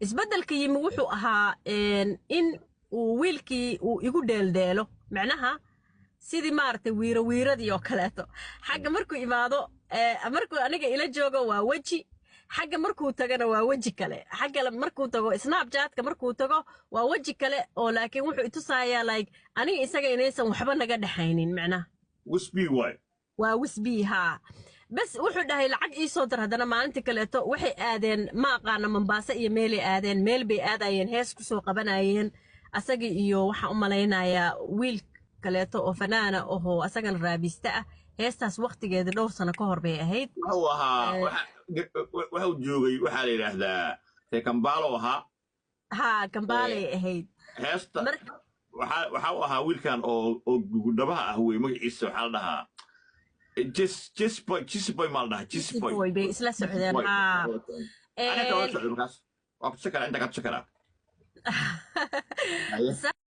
isbeddelka yimi wuxuu ahaa in uu wiilkii uu igu dheeldeelo macnaha sidii maaragtay wiiradii oo kaleeto xagga markuu imaado markuu aniga ila joogo waa weji xagga markuu tagana waa weji kale xagga markuu tago snapchatka markuu tago waa weji kale oo laakiin wuxuu itusayaa like aniga isaga inaysan waxba naga dhaxaynin macnaha wisbi way waa wisbi ha bas wuxuu dhahay lacag ii soo dar haddana maalintii kaleeto waxay aadeen ma aqaana Mombasa iyo meelay aadeen meel bay aadayeen hees ku soo qabanayeen asaga iyo waxa u malaynayaa wiil kaleeto oo fanaana oo asagana raabista ah heestaas waqtigeeda dhowr sano ka hor bay ahayd wuxuu ahaa wuxuu joogay waxa la yiraahdaa Kambalo ha Kambale ahayd heesta waxa uu ahaa wiilkan oo gudhabaha ah way magaciisa waxa la dhahaa just boy mal dhaha just boy bay isla socdeen ana ka wada socdo markaas waa ku shakara inta ka shakara